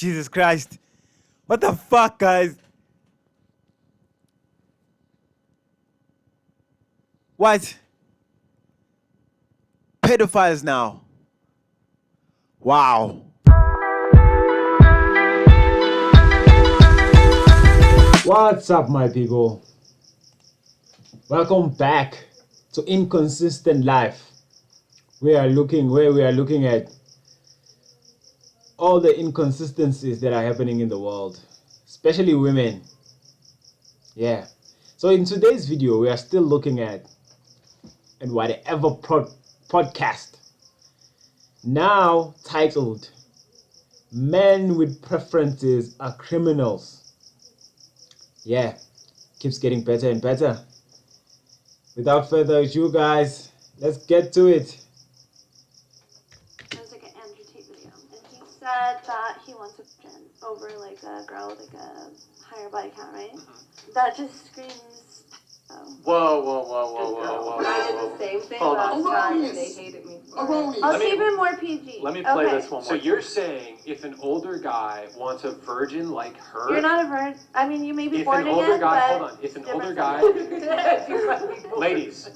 Jesus Christ. What the fuck, guys? What? Pedophiles now. Wow. What's up, my people? Welcome back to Inconsistent Life. We are looking at all the inconsistencies that are happening in the world, especially women. Yeah. So in today's video, we are still looking at whatever podcast now titled "Men with Preferences Are Criminals." Yeah, keeps getting better and better. Without further ado, guys, let's get to it. There's like an Andrew Tate video, and he said that he wants a virgin over like a girl with like a higher body count, right? That just screams. Whoa. I did the same thing Hold last on. time and they hated me. I'll Let me- keep it more PG. Let me play Okay. this one more. So you're saying if an older guy wants a virgin like her, You're not a virgin. I mean, you may be if born an again, older guy, but hold on, if an different older guy, subject. ladies,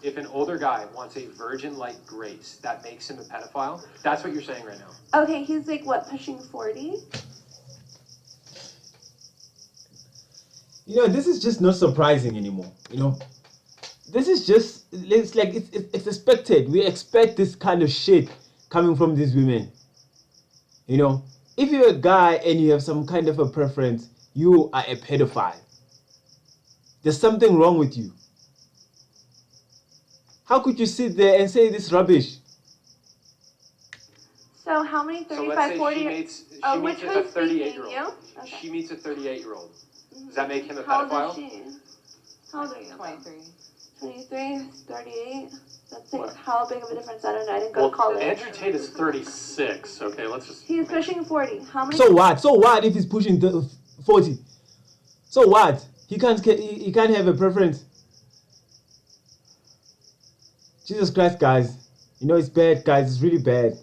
if an older guy wants a virgin like Grace, that makes him a pedophile. That's what you're saying right now. Okay, he's like what, pushing 40? You know, this is just not surprising anymore. You know, this is just, it's like it's expected. We expect this kind of shit coming from these women. You know, if you're a guy and you have some kind of a preference, you are a pedophile. There's something wrong with you. How could you sit there and say this rubbish? So how many So 35, let's say 40? she meets which a one's 38-year-old. speaking, you? Okay. She meets a 38-year-old. Does that make him a How old pedophile? is she? How old are you? 23. 23, 38? That's like, What? how big of a difference? I don't know. I didn't go Well, to college. Andrew Tate is 36. Okay, let's just. He's pushing 40. How many? So what? So what if he's pushing 40? So what? He can't have a preference. Jesus Christ, guys. You know, it's bad, guys. It's really bad.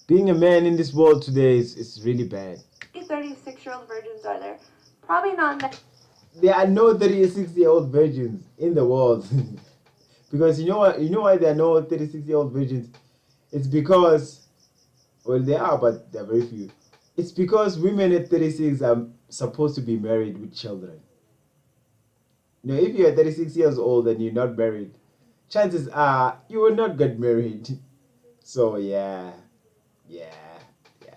Being a man in this world today is really bad. 36-year-old virgins are there? Probably not. There are no 36-year-old virgins in the world. Because you know what? You know why there are no 36-year-old virgins? It's because, well, there are, but there are very few. It's because women at 36 are supposed to be married with children. You know, if you're 36 years old and you're not married, chances are you will not get married. So yeah.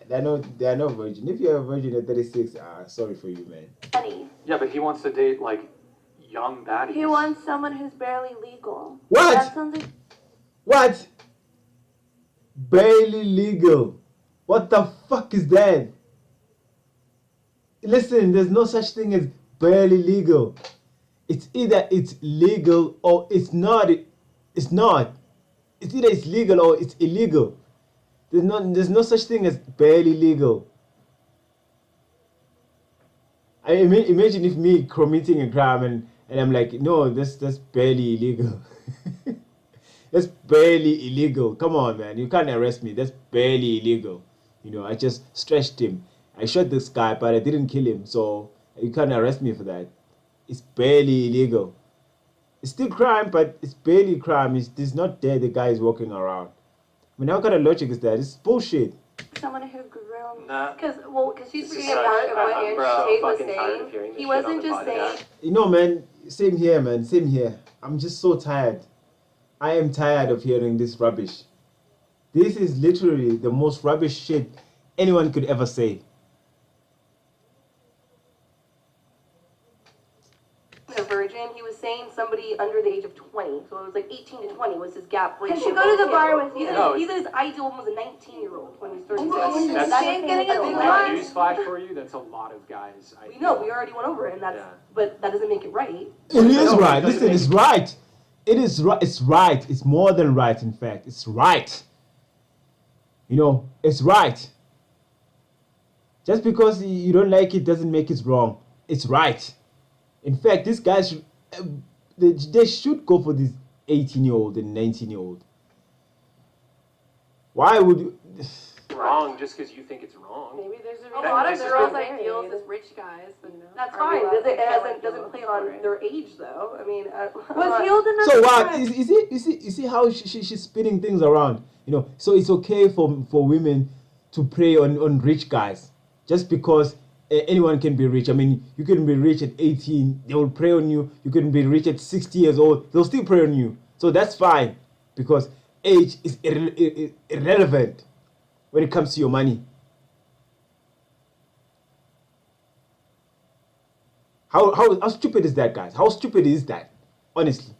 There are no virgin. If you're a virgin at 36, sorry for you, man. Money. Yeah, but he wants to date like young baddies. He wants someone who's barely legal. What? That sounds like. What? Barely legal. What the fuck is that? Listen, there's no such thing as barely legal. It's either it's legal or it's not. It's not. It's either it's legal or it's illegal. There's no such thing as barely legal. I mean, imagine if me committing a crime and I'm like, no, that's barely illegal. That's barely illegal. Come on, man. You can't arrest me. That's barely illegal. You know, I just stretched him. I shot this guy, but I didn't kill him. So you can't arrest me for that. It's barely illegal. It's still crime, but it's barely crime. It's not there. The guy is walking around. I mean, how kind of logic is that? It's bullshit. Someone who groomed. Nah. Because she's This is forgetting such- about what I'm Andrew so Tate was fucking tired of hearing saying. this He shit on wasn't the just saying. podcast. You know, man, same here, man. Same here. I'm just so tired. I am tired of hearing this rubbish. This is literally the most rubbish shit anyone could ever say. A virgin, he was saying somebody under the age of 20. So it was like 18 to 20 was his gap Can ratio. she go to the bar with He you? said his ideal one was a 19-year-old when he was 36. That's- She ain't getting a big Got a one. newsflash for you. That's a lot of guys. We know, we already went over it, and Yeah. but that doesn't make it right. It is No, right. it doesn't Listen, make- it's right. It is right. It's right. It's more than right, in fact. It's right. You know, it's right. Just because you don't like it doesn't make it wrong. It's right. In fact, these guys should, they should go for this 18-year-old and 19-year-old. Why would you? wrong just because you think it's wrong. Maybe there's a A reason. lot of This is girls' married. ideals is rich guys, but That's are fine. allowed to It feel like doesn't they play look on for it? their age though. I mean, Was he old enough So to what? drive? You see how she's spinning things around. You know, so it's okay for women to prey on rich guys just because anyone can be rich. I mean, you can be rich at 18, they will prey on you. You can be rich at 60 years old, they'll still prey on you. So that's fine because age is irrelevant when it comes to your money. How stupid is that, guys? How stupid is that? Honestly.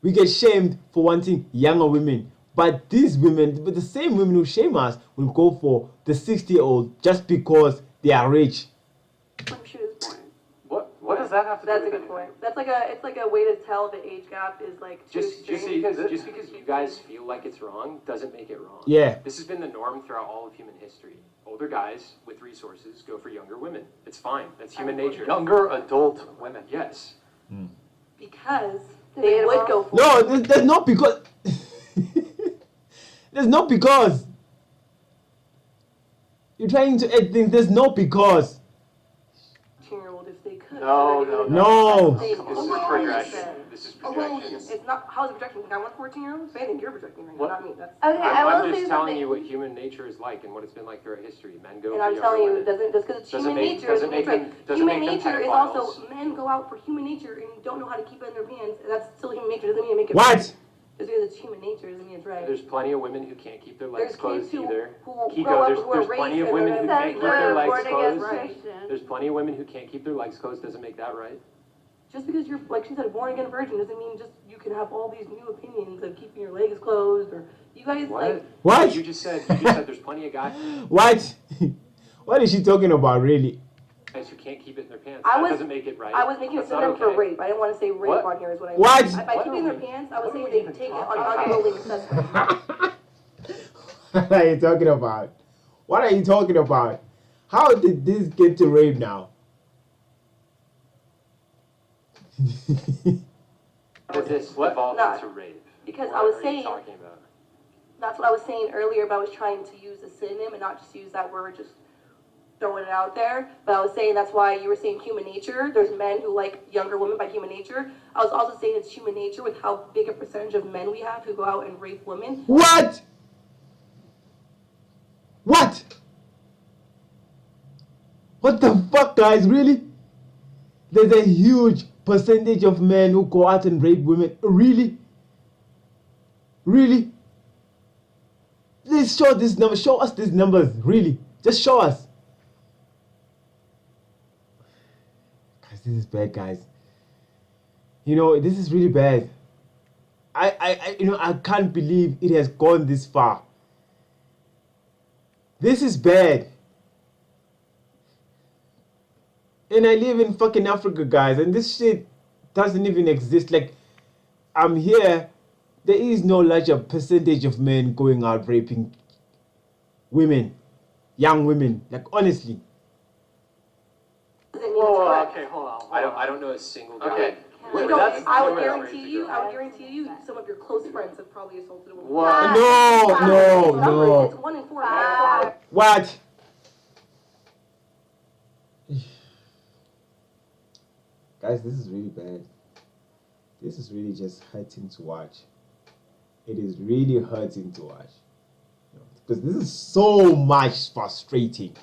We get shamed for wanting younger women. But these women, but the same women who shame us, will go for the 60-year-old just because they are rich. When she was born. What does that have to do that's a with good anything? point. It's like a way to tell the age gap is like too Just extreme. because you guys feel like it's wrong doesn't make it wrong. Yeah. This has been the norm throughout all of human history. Older guys with resources go for younger women. It's fine. That's human nature. Younger adult women. Yes. Because they would go for No, there's not because. There's no because. You're trying to add things. There's no because. 14-year-old if they could. No, So no. they This would is go for projection. 100%. This is Oh, well, projection. it's not. How's it projection? I want 14-year-olds. I think you're projecting right now, What? not me. That's. Okay, I will I'm say just telling something. you what human nature is like and what it's been like throughout history. Men go And for I'm younger telling you, women. it doesn't just because it's Doesn't human make- nature. doesn't make right. them- doesn't Human make them nature is pedophiles. also men go out for human nature and don't know how to keep it in their pants. And that's still human nature. Doesn't mean to make it What? right. Just because it's human nature doesn't mean it's right. There's plenty of women who can't keep their legs There's closed kids either. who Kiko, grow up there's who are plenty raised of women and who they're can't keep That's their a legs born again closed. Christian. There's plenty of women who can't keep their legs closed. Doesn't make that right. Just because you're, like she said, a born again virgin doesn't mean just you can have all these new opinions of keeping your legs closed or you guys like. What? You just said there's plenty of guys What? What is she talking about, really? who can't keep it in their pants. I That was- doesn't make it right. I was making a That's not synonym for okay. rape. I didn't want to say rape What? on here is what I What? meant. By What keeping are their we- pants, I was what are saying we they even take it talking on about? unwilling assessment. What are you talking about? What are you talking about? How did this get to rape now? Did this What? evolve No. into rape? Because What I was are you saying, talking about? that's what I was saying earlier, but I was trying to use a synonym and not just use that word, just throwing it out there. But I was saying that's why you were saying human nature. There's men who like younger women by human nature. I was also saying it's human nature with how big a percentage of men we have who go out and rape women. What? What? What the fuck, guys? Really? There's a huge percentage of men who go out and rape women. Really? Really? Please show this number. Show us these numbers. Really? Just show us. Guys, this is bad, guys. You know, this is really bad. I can't believe it has gone this far. This is bad. And I live in fucking Africa, guys, and this shit doesn't even exist. Like, I'm here, there is no larger percentage of men going out raping women, young women. Like, honestly. Doesn't mean Whoa, it's whoa, correct. okay, hold on. I don't know a single guy. Okay. You Wait, don't- that's- I would wait, wait, guarantee you, some of your close friends have probably assaulted a woman. Wow. No. It's 1 in 4. Wow. What? Guys, this is really bad. This is really just hurting to watch. It is really hurting to watch. Because this is so much frustrating.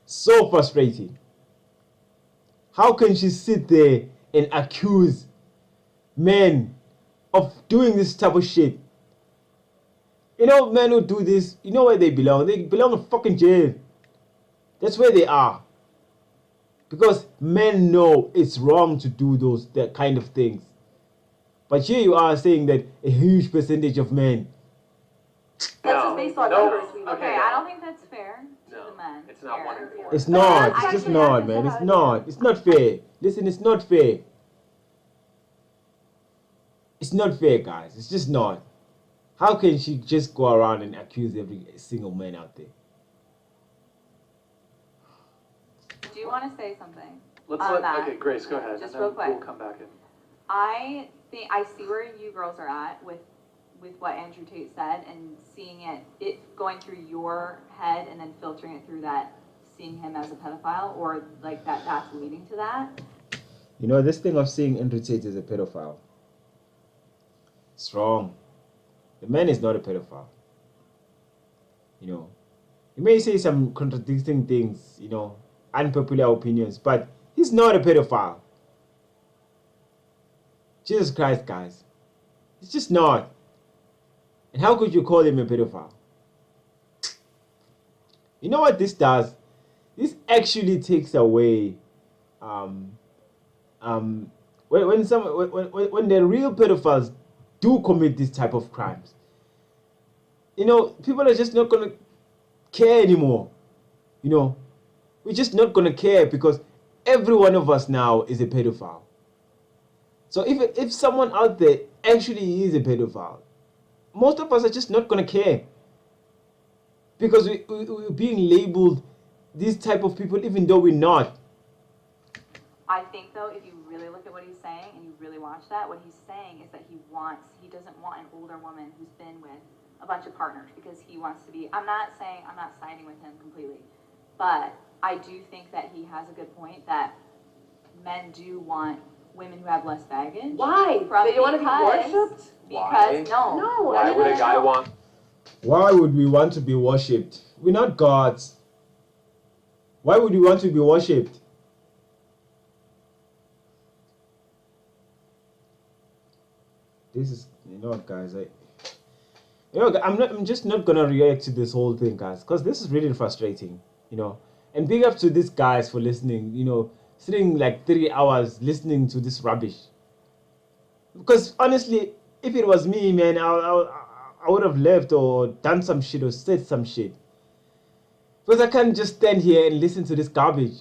So frustrating. How can she sit there and accuse men of doing this type of shit? You know, men who do this, you know where they belong? They belong in fucking jail. That's where they are. Because men know it's wrong to do that kind of things. But here you are saying that a huge percentage of men. That's just based on No. numbers. Okay, I don't think that's fair to No, the men. it's not here. 1 in 4. It's not. It's I just actually not, have man. this It's idea. not. It's not fair. Listen, it's not fair. It's not fair, guys. It's just not. How can she just go around and accuse every single man out there? Do you want to say something? Let's On let, that. okay, Grace, go ahead. Just and then real quick. We'll come back in. I think I see where you girls are at with with what Andrew Tate said and seeing it going through your head and then filtering it through that, seeing him as a pedophile, or like that's leading to that? You know, this thing of seeing Andrew Tate as a pedophile, it's wrong. The man is not a pedophile. You know, he may say some contradicting things, you know, unpopular opinions, but he's not a pedophile. Jesus Christ, guys. He's just not. And how could you call him a pedophile? You know what this does? This actually takes away when the real pedophiles do commit this type of crimes. You know, people are just not gonna care anymore. You know, we're just not gonna care because every one of us now is a pedophile. So if someone out there actually is a pedophile, most of us are just not gonna care because we're being labeled these type of people even though we're not. I think though, if you really look at what he's saying and you really watch that, what he's saying is that he doesn't want an older woman who's been with a bunch of partners because he wants to be, I'm not siding with him completely, but I do think that he has a good point that men do want women who have less baggage. Why? They want to be worshipped? Because, No. Why would a guy want? Why would we want to be worshipped? We're not gods. Why would we want to be worshipped? This is, you know what, guys, I'm just not gonna react to this whole thing, guys, because this is really frustrating, you know. And big up to these guys for listening, you know, sitting like 3 hours listening to this rubbish. Because honestly, if it was me, man, I would have left or done some shit or said some shit. Because I can't just stand here and listen to this garbage.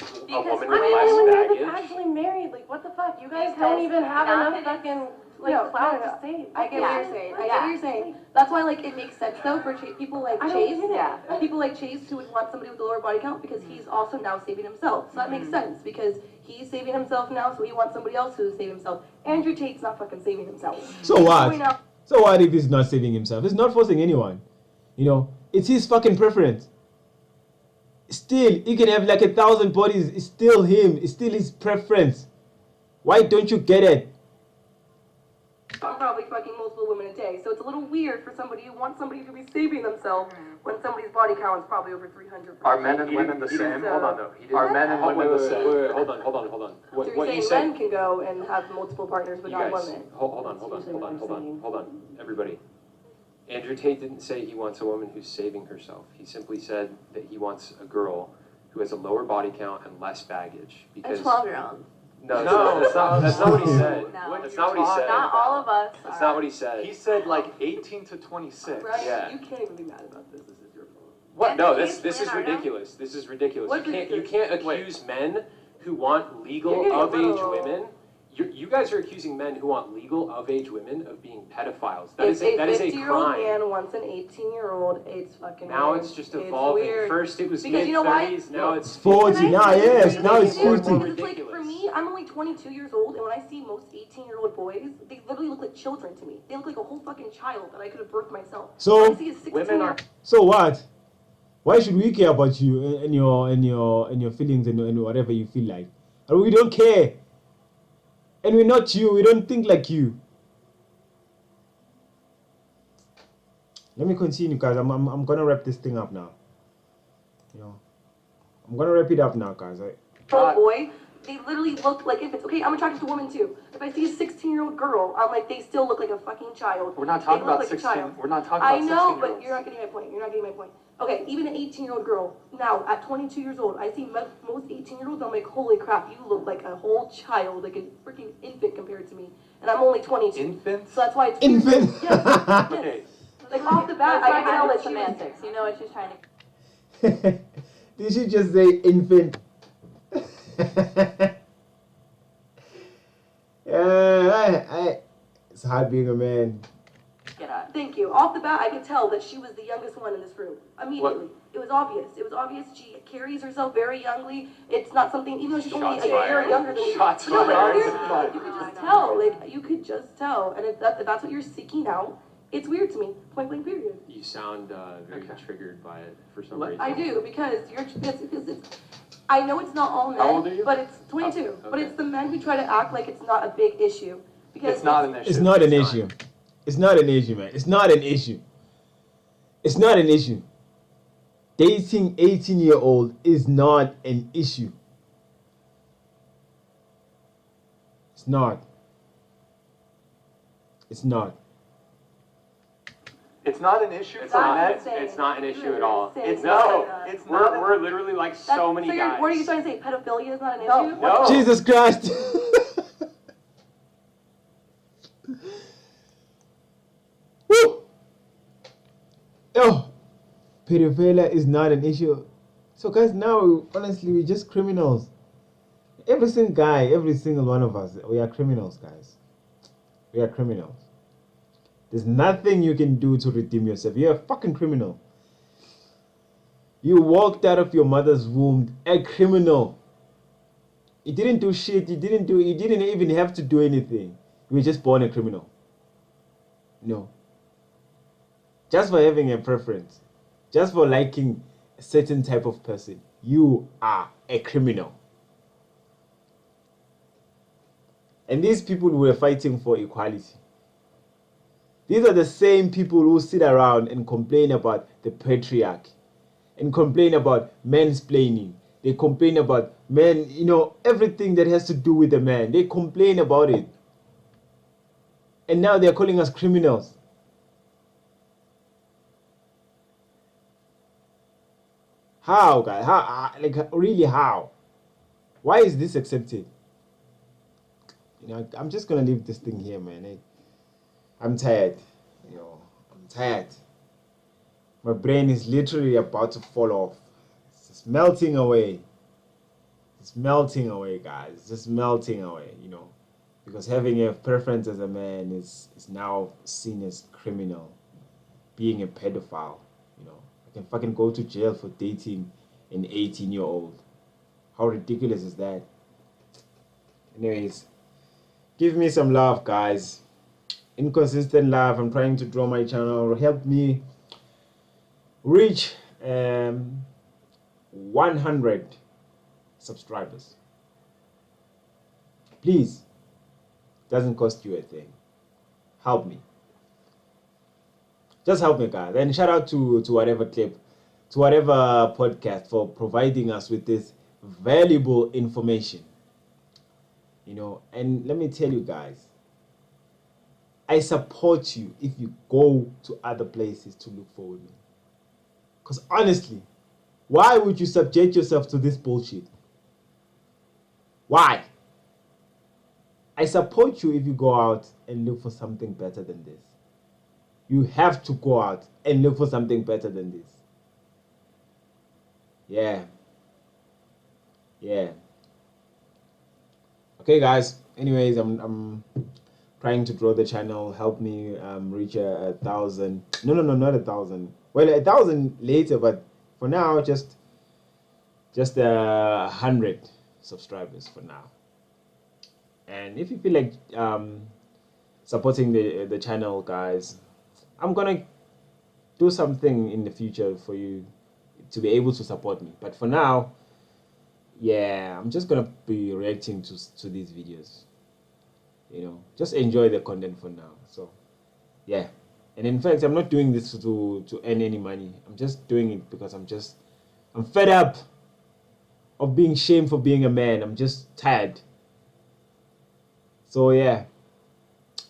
A woman I'm with the less only one that's baggage? actually married. Like, what the fuck? You guys Because don't even have not enough that fucking clout to say. I get what you're saying. I get what you're saying. That's why, like, it makes sense though for people like I don't Chase. get it. Yeah. People like Chase who would want somebody with a lower body count because he's also now saving himself. So that makes sense because he's saving himself now, so he wants somebody else who's saving himself. Andrew Tate's not fucking saving himself. So He's what? going out- So what if he's not saving himself? He's not forcing anyone. You know, it's his fucking preference. Still, he can have like 1,000 bodies. It's still him. It's still his preference. Why don't you get it? I'm probably fucking multiple women a day, so it's a little weird for somebody who wants somebody to be saving themselves when somebody's body count is probably over 300. Are men and women the same? So- Hold on though. Are men and Wait, women the wait, same? wait, hold on. So What you're you saying said? men can go and have multiple partners, but You not guys, women. hold on, everybody. Andrew Tate didn't say he wants a woman who's saving herself. He simply said that he wants a girl who has a lower body count and less baggage. A Because 12-year-old. no, that's not what he said. No. That's not what he said. Not all of us That's are. not what he said. He said like 18 to 26. Right? Yeah. You can't even be mad about this. This is your fault. What? And No, the this case is plan, ridiculous. This is ridiculous. What's You ridiculous? can't accuse men who want legal You're getting a of age little- women. You guys are accusing men who want legal of age women of being pedophiles. That If is a a 50-year-old crime. man wants an 18-year-old, it's fucking Now weird. it's just It's evolving. weird. First it was Because you know why? mid-30s, now it's 40 Can I now, say yes, something? now it's More and 50. more Because, like, for ridiculous. me, I'm only 22 years old, and when I see most 18-year-old boys, they literally look like children to me. They look like a whole fucking child that I could have birthed myself. So, When I see a 16 Women are So what? Why should we care about you and your feelings and whatever you feel like? And we don't care. And we're not you. We don't think like you. Let me continue, guys. I'm gonna wrap this thing up now. You know, I'm gonna wrap it up now, guys. old boy, they literally look like infants. Okay, I'm attracted to women too. If I see a 16-year-old girl, I'm like, they still look like a fucking child. We're not They talking look about like a 16. child. We're not talking I about 16. know, but you're not getting my point. You're not getting my point. Okay, even an 18-year-old girl, now at 22 years old, I see most 18-year-olds, I'm like, holy crap, you look like a whole child, like a freaking infant compared to me. And I'm only 22. Infants? So that's why it's Infant? Weird. Yes, yes. Okay. Like off the bat, That's I not can tell kind that of she was semantics. You know what she's trying to. Did she just say infant? It's hard being a man. Get up. Thank you. Off the bat, I could tell that she was the youngest one in this room. Immediately. It was obvious. It was obvious. She carries herself very youngly. It's not something, even though she's only Shots a year fired. younger than me. Shots No, but fired. seriously, you could just tell. Like, you could just tell. And if that's what you're seeking out, it's weird to me. Point blank period. You sound very triggered by it for some reason. I do, because I know it's not all men, How old are you? but it's 22. Oh, But okay. it's the men who try to act like it's not a big issue. Because It's not an issue. It's not an issue. It's not an issue, man. It's not an issue. It's not an issue. Dating 18-year-old is not an issue. It's not. It's not. It's not an issue It's for not. men. It's not an issue at all. It's No, it's not. We're literally like so many guys. What are you trying to say? Pedophilia is not an No, issue? no. Jesus Christ. Woo! Oh, pedophilia is not an issue. So guys, now honestly, we're just criminals. Every single guy, every single one of us, we are criminals, guys. We are criminals. There's nothing you can do to redeem yourself. You're a fucking criminal. You walked out of your mother's womb a criminal. You didn't do shit. You didn't even have to do anything. You were just born a criminal. No. Just for having a preference, just for liking a certain type of person, you are a criminal. And these people were fighting for equality. These are the same people who sit around and complain about the patriarchy and complain about mansplaining. They complain about men, everything that has to do with the man. They complain about it. And now they're calling us criminals. How, guys? How? Really, how? Why is this accepted? I'm just gonna leave this thing here, man. I'm tired. I'm tired. My brain is literally about to fall off. It's just melting away. It's melting away, guys. It's just melting away, because having a preference as a man is now seen as criminal. Being a pedophile, I can fucking go to jail for dating an 18-year-old. How ridiculous is that? Anyways, give me some love, guys. Inconsistent love. I'm trying to grow my channel. Help me reach 100 subscribers. Please. Doesn't cost you a thing. Help me. Just help me, guys. And shout out to whatever clip, to whatever podcast for providing us with this valuable information. And let me tell you guys, I support you if you go to other places to look for women. Because honestly, why would you subject yourself to this bullshit? Why? I support you if you go out and look for something better than this. You have to go out and look for something better than this. Yeah. Okay, guys. Anyways, I'm trying to grow the channel. Help me reach 1,000. No, not 1,000. Well, 1,000 later, but for now, just 100 subscribers for now. And if you feel like supporting the channel, guys, I'm gonna do something in the future for you to be able to support me. But for now, yeah, I'm just gonna be reacting to these videos. Just enjoy the content for now. So, yeah. And in fact, I'm not doing this to earn any money. I'm just doing it because I'm fed up of being shamed for being a man. I'm just tired. So yeah,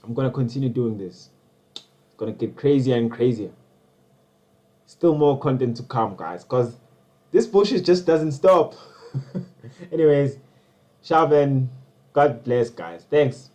I'm gonna continue doing this. It's gonna get crazier and crazier. Still more content to come, guys, because this bullshit just doesn't stop. Anyways, Shav and God bless, guys. Thanks.